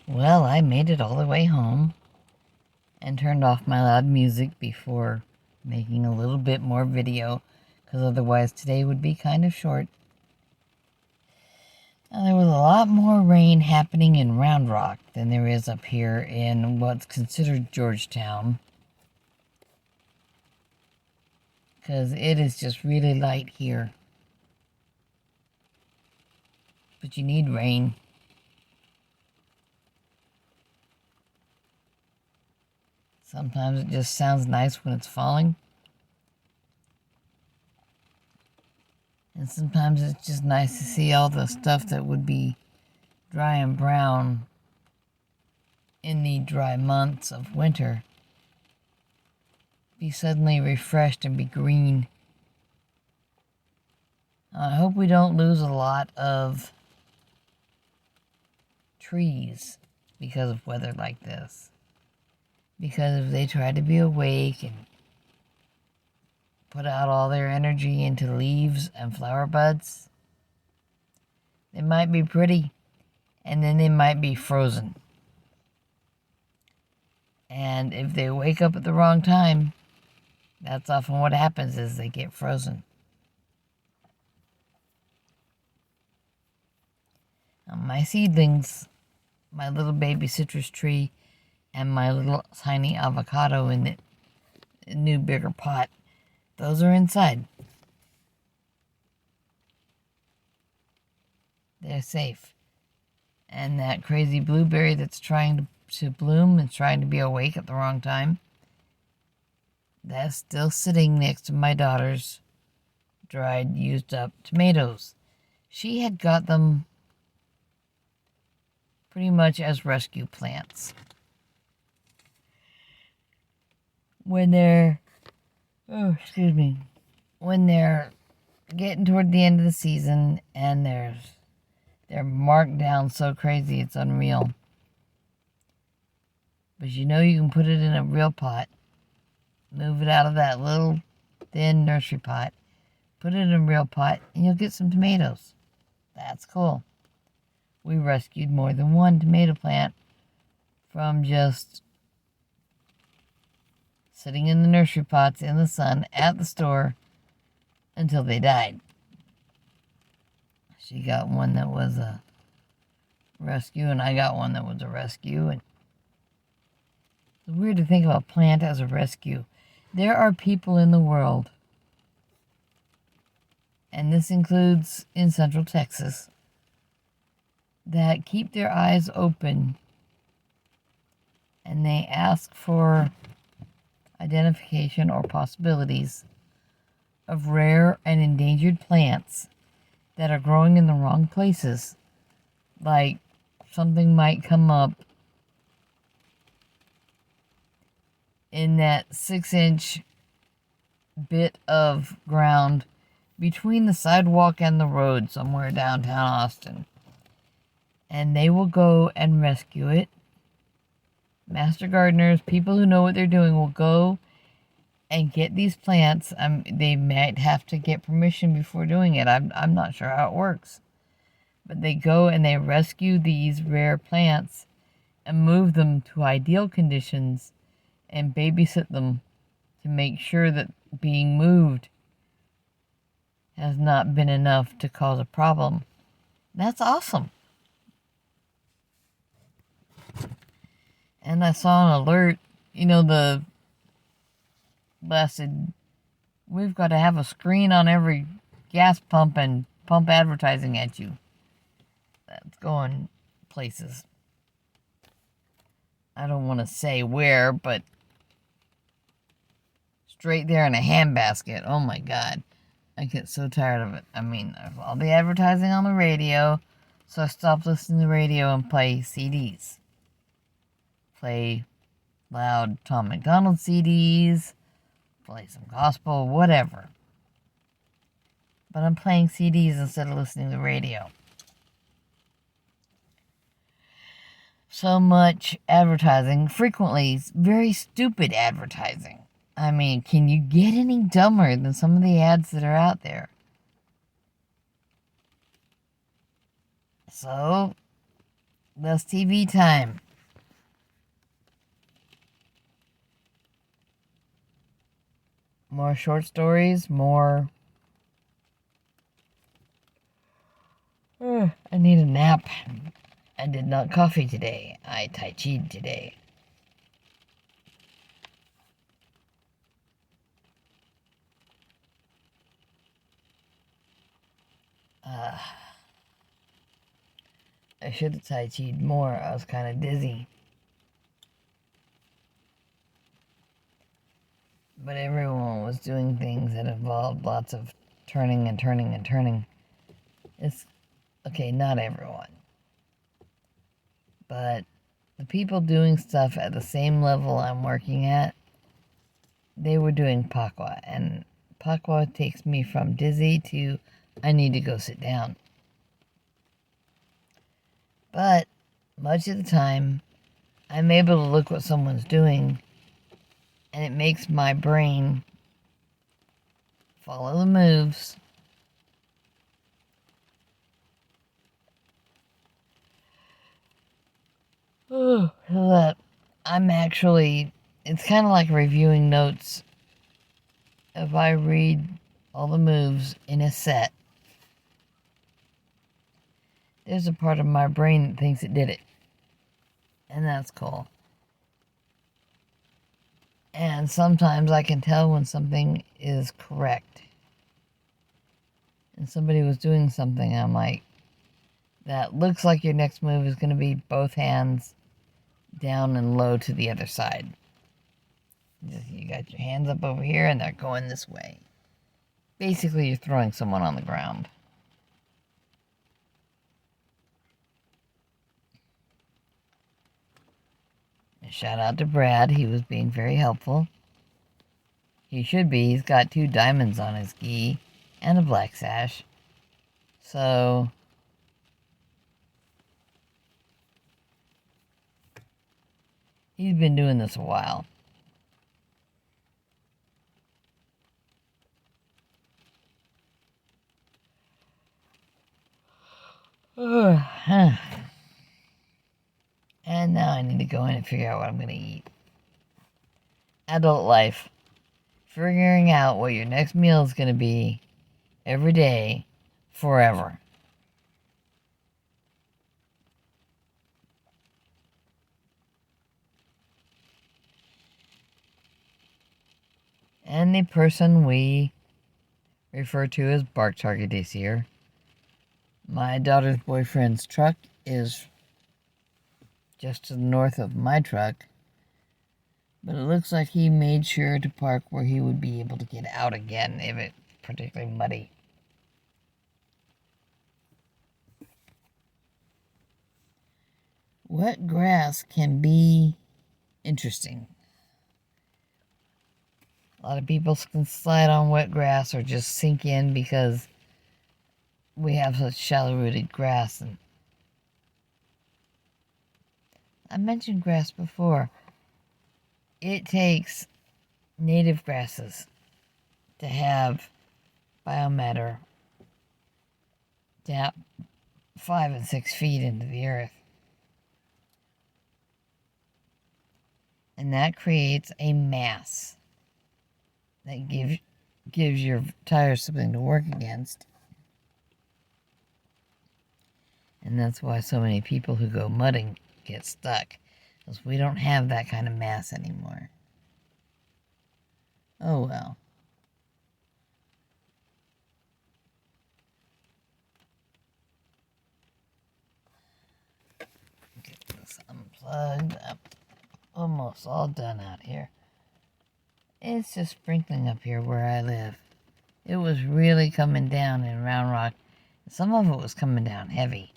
Well, I made it all the way home and turned off my loud music before making a little bit more video, because otherwise today would be kind of short. Now, there was a lot more rain happening in Round Rock than there is up here in what's considered Georgetown, because it is just really light here. But you need rain. Sometimes it just sounds nice when it's falling. And sometimes it's just nice to see all the stuff that would be dry and brown in the dry months of winter be suddenly refreshed and be green. I hope we don't lose a lot of trees because of weather like this. Because if they try to be awake and put out all their energy into leaves and flower buds, they might be pretty, and then they might be frozen. And if they wake up at the wrong time, that's often what happens, is they get frozen. Now, my seedlings, my little baby citrus tree, and my little tiny avocado in the new bigger pot, those are inside. They're safe. And that crazy blueberry that's trying to bloom and trying to be awake at the wrong time, that's still sitting next to my daughter's dried, used up tomatoes. She had got them pretty much as rescue plants. When they're getting toward the end of the season and they're marked down so crazy it's unreal. But you can put it in a real pot, move it out of that little thin nursery pot, put it in a real pot, and you'll get some tomatoes. That's cool. We rescued more than one tomato plant from just sitting in the nursery pots in the sun at the store until they died. She got one that was a rescue, and I got one that was a rescue. And it's weird to think of a plant as a rescue. There are people in the world, and this includes in Central Texas, that keep their eyes open and they ask for identification or possibilities of rare and endangered plants that are growing in the wrong places. Like something might come up in that 6-inch bit of ground between the sidewalk and the road somewhere downtown Austin. And they will go and rescue it. Master gardeners, people who know what they're doing, will go and get these plants. They might have to get permission before doing it. I'm not sure how it works. But they go and they rescue these rare plants and move them to ideal conditions and babysit them to make sure that being moved has not been enough to cause a problem. That's awesome. And I saw an alert, the blasted, we've got to have a screen on every gas pump and pump advertising at you. That's going places. I don't want to say where, but straight there in a handbasket. Oh my God. I get so tired of it. There's all the advertising on the radio, so I stopped listening to the radio and play CDs. Play loud Tom McDonald CDs, play some gospel, whatever. But I'm playing CDs instead of listening to the radio. So much advertising, frequently very stupid advertising. Can you get any dumber than some of the ads that are out there? So, Less TV time. More short stories, more... I need a nap. I did not coffee today. I tai chi'd today. I should have tai chi'd more. I was kind of dizzy. But everyone was doing things that involved lots of turning and turning and turning. It's okay, not everyone. But the people doing stuff at the same level I'm working at, they were doing pakwa. And pakwa takes me from dizzy to I need to go sit down. But much of the time, I'm able to look what someone's doing, and it makes my brain follow the moves. So that I'm actually, it's kind of like reviewing notes. If I read all the moves in a set, there's a part of my brain that thinks it did it. And that's cool. And sometimes I can tell when something is correct. And somebody was doing something, I'm like, that looks like your next move is going to be both hands down and low to the other side. You got your hands up over here and they're going this way. Basically, you're throwing someone on the ground. Shout out to Brad. He was being very helpful. He should be. He's got 2 diamonds on his gi and a black sash. So he's been doing this a while. And now I need to go in and figure out what I'm going to eat. Adult life. Figuring out what your next meal is going to be every day, forever. And the person we refer to as Bark Target this here, my daughter's boyfriend's truck is just to the north of my truck, but it looks like he made sure to park where he would be able to get out again if it's particularly muddy. Wet grass can be interesting. A lot of people can slide on wet grass or just sink in because we have such shallow-rooted grass. And I mentioned grass before. It takes native grasses to have biomatter down 5 and 6 feet into the earth. And that creates a mass that gives your tires something to work against. And that's why so many people who go mudding get stuck, because we don't have that kind of mass anymore. Oh well. Get this unplugged. I'm almost all done out here. It's just sprinkling up here where I live. It was really coming down in Round Rock. Some of it was coming down heavy.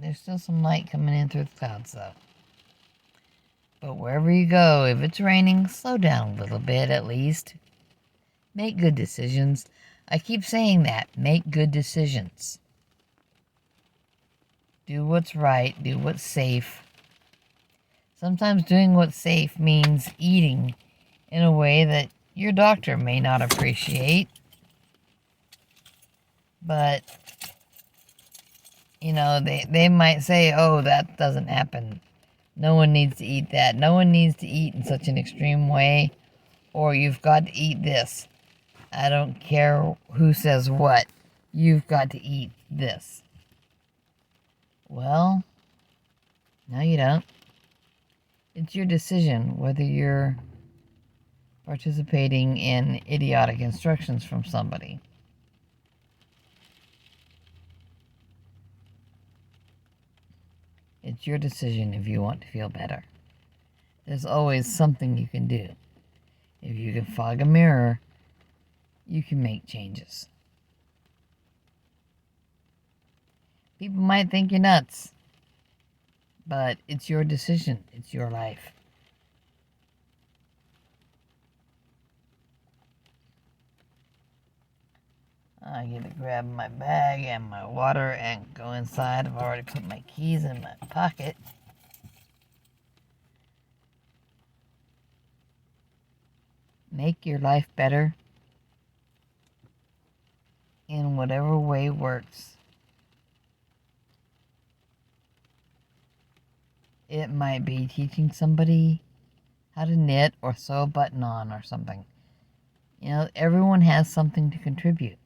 There's still some light coming in through the clouds, though. But wherever you go, if it's raining, slow down a little bit at least. Make good decisions. I keep saying that. Make good decisions. Do what's right. Do what's safe. Sometimes doing what's safe means eating in a way that your doctor may not appreciate. But they might say, oh, that doesn't happen. No one needs to eat that. No one needs to eat in such an extreme way. Or you've got to eat this. I don't care who says what. You've got to eat this. Well, no, you don't. It's your decision whether you're participating in idiotic instructions from somebody. It's your decision if you want to feel better. There's always something you can do. If you can fog a mirror, you can make changes. People might think you're nuts, but it's your decision. It's your life. I get to grab my bag and my water and go inside. I've already put my keys in my pocket. Make your life better in whatever way works. It might be teaching somebody how to knit or sew a button on or something. Everyone has something to contribute.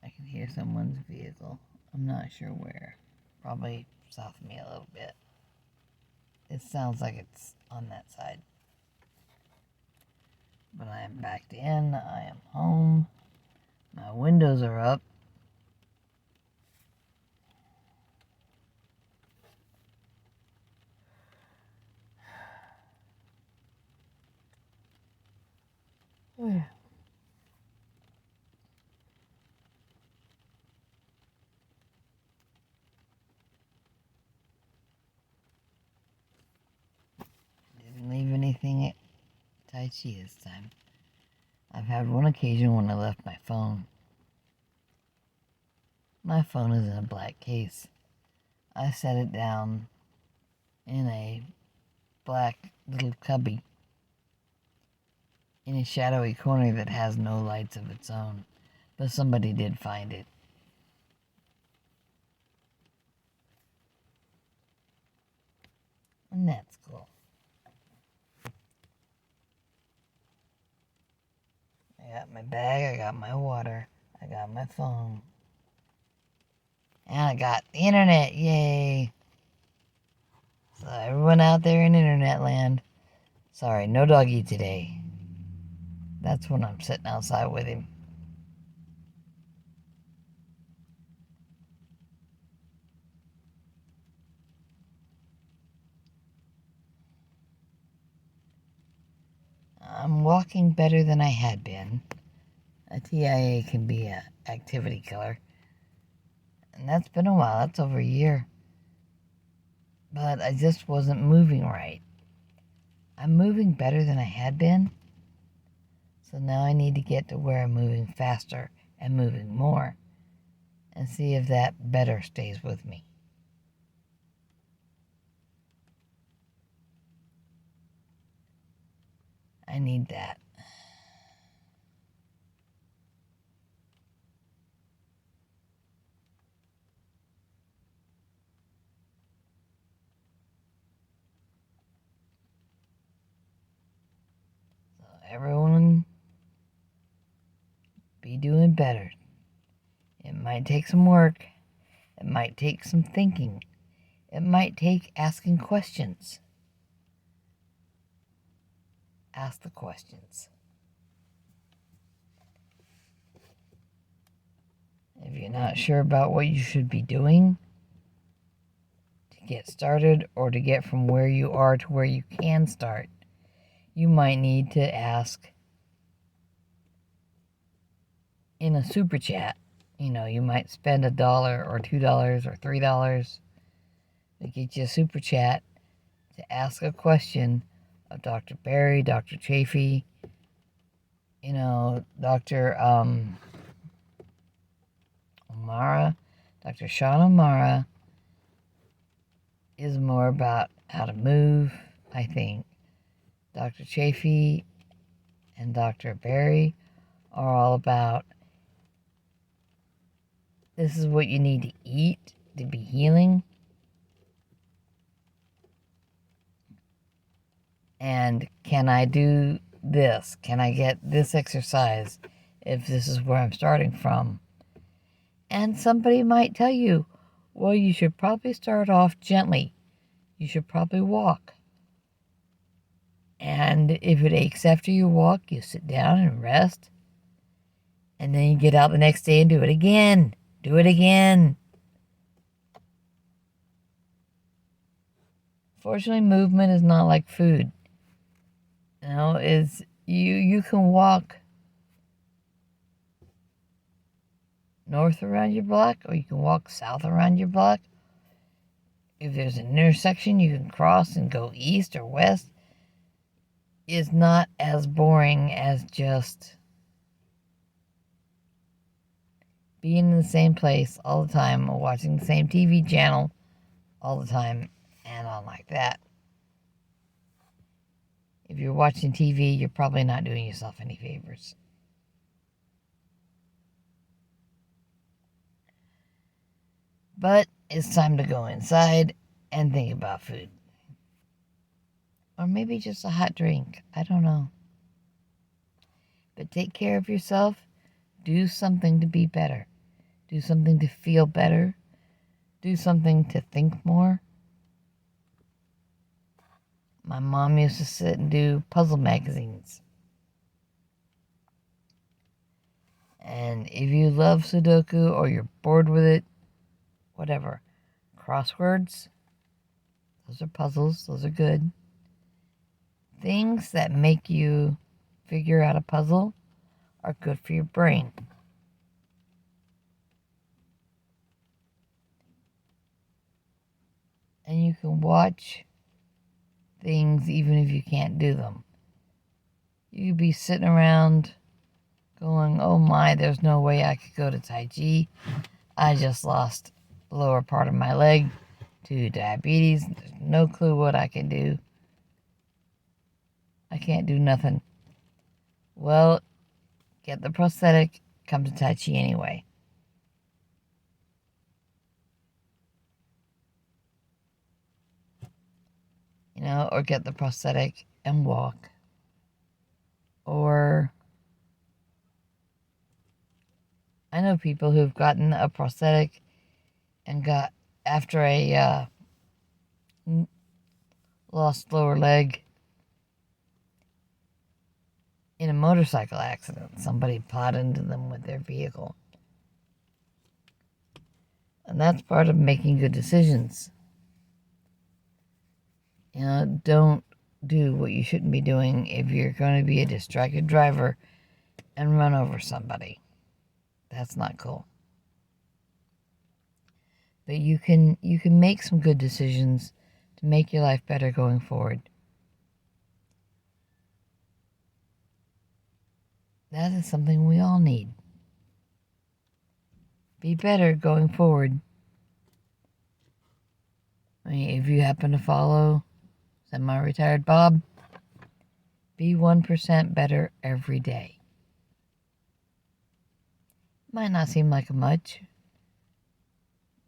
I can hear someone's vehicle. I'm not sure where. Probably south of me a little bit. It sounds like it's on that side. But I am backed in. I am home. My windows are up. Oh, didn't leave anything at Tai Chi this time. I've had one occasion when I left my phone. My phone is in a black case. I set it down in a black little cubby in a shadowy corner that has no lights of its own. But somebody did find it. And that's cool. I got my bag, I got my water, I got my phone. And I got the internet, yay! So everyone out there in internet land, sorry, no doggy today. That's when I'm sitting outside with him. I'm walking better than I had been. A TIA can be an activity killer. And that's been a while, that's over a year. But I just wasn't moving right. I'm moving better than I had been. So now I need to get to where I'm moving faster and moving more. And see if that better stays with me. I need that. So everyone be doing better. It might take some work. It might take some thinking. It might take asking questions. Ask the questions. If you're not sure about what you should be doing to get started or to get from where you are to where you can start, you might need to ask in a super chat. You might spend $1 or $2 or $3 to get you a super chat to ask a question of Dr. Barry, Dr. Chafee, Dr. O'Mara. Dr. Sean O'Mara is more about how to move, I think. Dr. Chafee and Dr. Berry are all about this is what you need to eat to be healing. And can I do this? Can I get this exercise if this is where I'm starting from? And somebody might tell you, well, you should probably start off gently. You should probably walk. And if it aches after you walk, you sit down and rest. And then you get out the next day and do it again. Do it again. Fortunately, movement is not like food. You can walk north around your block, or you can walk south around your block. If there's an intersection, you can cross and go east or west. It's not as boring as just being in the same place all the time, or watching the same TV channel all the time, and all like that. If you're watching TV, you're probably not doing yourself any favors. But it's time to go inside and think about food. Or maybe just a hot drink. I don't know. But take care of yourself. Do something to be better. Do something to feel better. Do something to think more. My mom used to sit and do puzzle magazines. And if you love Sudoku or you're bored with it, whatever, crosswords, those are puzzles, those are good. Things that make you figure out a puzzle are good for your brain. And you can watch things even if you can't do them. You could be sitting around going, oh my, there's no way I could go to Tai Chi. I just lost the lower part of my leg to diabetes. There's no clue what I can do. I can't do nothing. Well, get the prosthetic, come to Tai Chi anyway. Or get the prosthetic and walk. Or I know people who've gotten a prosthetic and got, after a lost lower leg in a motorcycle accident. Somebody plowed into them with their vehicle. And that's part of making good decisions. Don't do what you shouldn't be doing if you're going to be a distracted driver and run over somebody. That's not cool. But you can make some good decisions to make your life better going forward. That is something we all need. Be better going forward. If you happen to follow semi-retired Bob, be 1% better every day. Might not seem like much.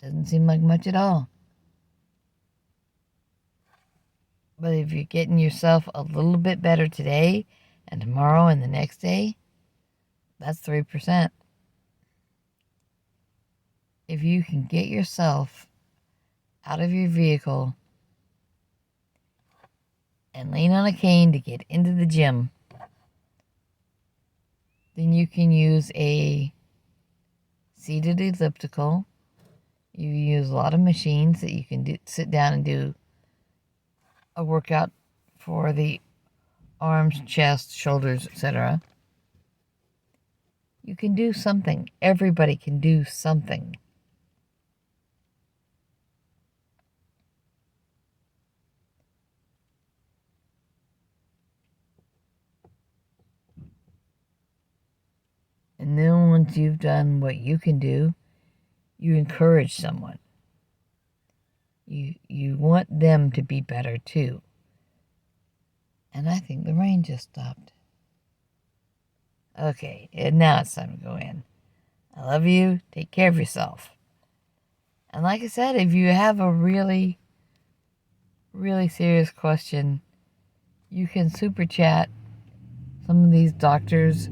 Doesn't seem like much at all. But if you're getting yourself a little bit better today and tomorrow and the next day, that's 3%. If you can get yourself out of your vehicle and lean on a cane to get into the gym, then you can use a seated elliptical. You use a lot of machines that you can sit down and do a workout for the arms, chest, shoulders, etc. You can do something. Everybody can do something. And then once you've done what you can do, you encourage someone. You want them to be better too. And I think the rain just stopped. Okay, and now it's time to go in. I love you. Take care of yourself. And like I said, if you have a really, really serious question, you can super chat some of these doctors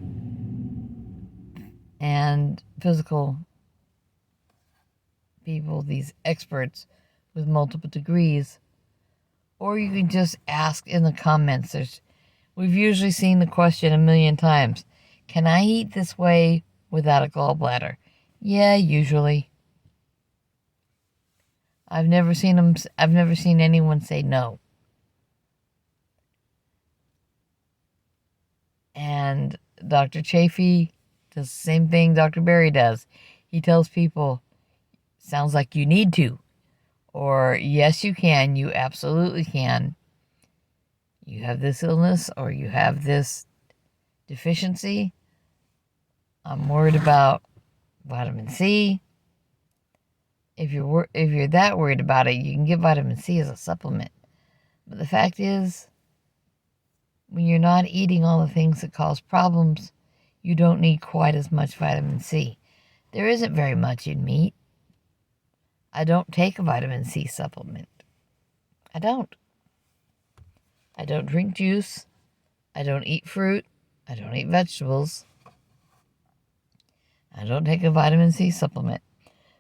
and physical people, these experts with multiple degrees, or you can just ask in the comments. We've usually seen the question a million times. Can I eat this way without a gallbladder? Yeah, usually. I've never seen anyone say no. And Dr. Chafee does the same thing Dr. Berry does. He tells people, sounds like you need to. Or, yes, you can. You absolutely can. You have this illness or you have this deficiency. I'm worried about vitamin C. If you're that worried about it, you can get vitamin C as a supplement. But the fact is, when you're not eating all the things that cause problems, you don't need quite as much vitamin C. There isn't very much in meat. I don't take a vitamin C supplement. I don't. I don't drink juice. I don't eat fruit. I don't eat vegetables. I don't take a vitamin C supplement.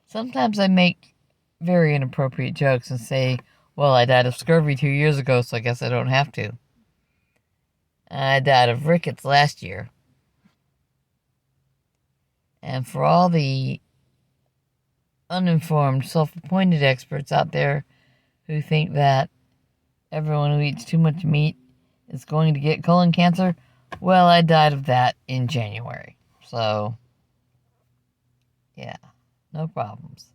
Sometimes I make very inappropriate jokes and say, well, I died of scurvy 2 years ago, so I guess I don't have to. I died of rickets last year. And for all the uninformed, self-appointed experts out there who think that everyone who eats too much meat is going to get colon cancer, well, I died of that in January. So, yeah, no problems.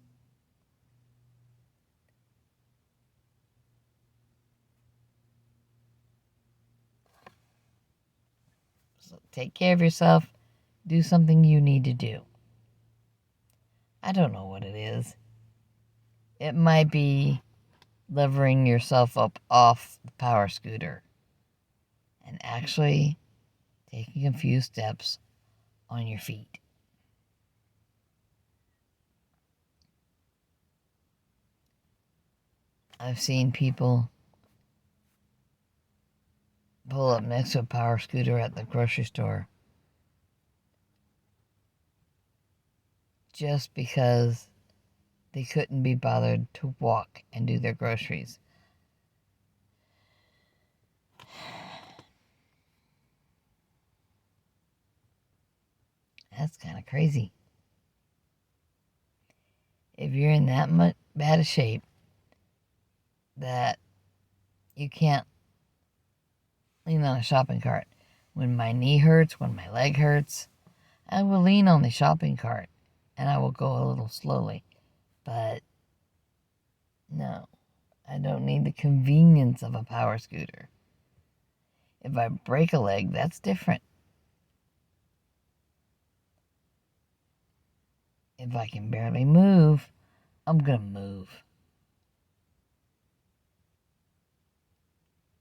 So take care of yourself. Do something you need to do. I don't know what it is. It might be levering yourself up off the power scooter and actually taking a few steps on your feet. I've seen people pull up next to a power scooter at the grocery store just because they couldn't be bothered to walk and do their groceries. That's kind of crazy. If you're in that much bad a shape that you can't lean on a shopping cart. When my knee hurts, when my leg hurts, I will lean on the shopping cart and I will go a little slowly. But no, I don't need the convenience of a power scooter. If I break a leg, that's different. If I can barely move, I'm going to move.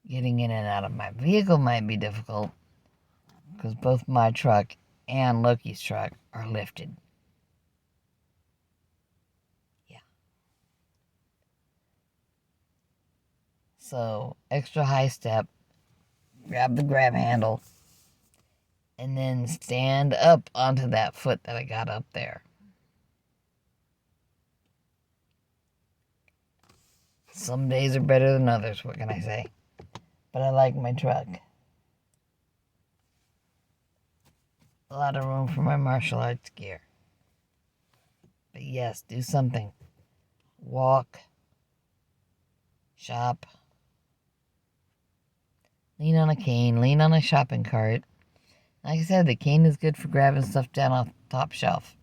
Getting in and out of my vehicle might be difficult because both my truck and Loki's truck are lifted. Yeah. So, extra high step, grab the grab handle, and then stand up onto that foot that I got up there. Some days are better than others, what can I say? But I like my truck. A lot of room for my martial arts gear. But yes, do something. Walk. Shop. Lean on a cane. Lean on a shopping cart. Like I said, the cane is good for grabbing stuff down off the top shelf.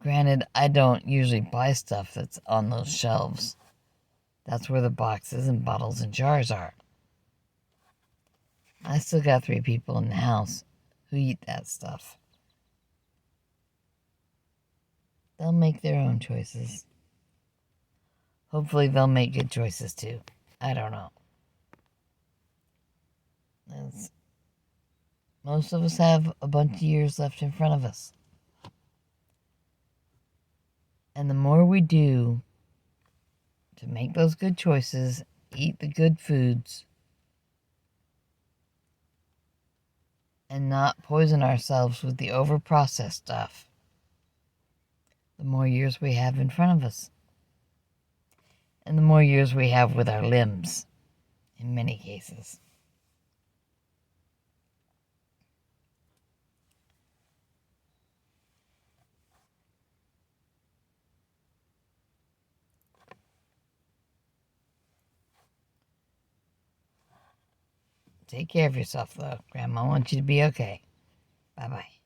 Granted, I don't usually buy stuff that's on those shelves. That's where the boxes and bottles and jars are. I still got 3 people in the house who eat that stuff. They'll make their own choices. Hopefully they'll make good choices too. I don't know. As most of us have a bunch of years left in front of us. And the more we do to make those good choices, eat the good foods, and not poison ourselves with the over-processed stuff, the more years we have in front of us. And the more years we have with our limbs, in many cases. Take care of yourself, though. Grandma wants you to be okay. Bye-bye.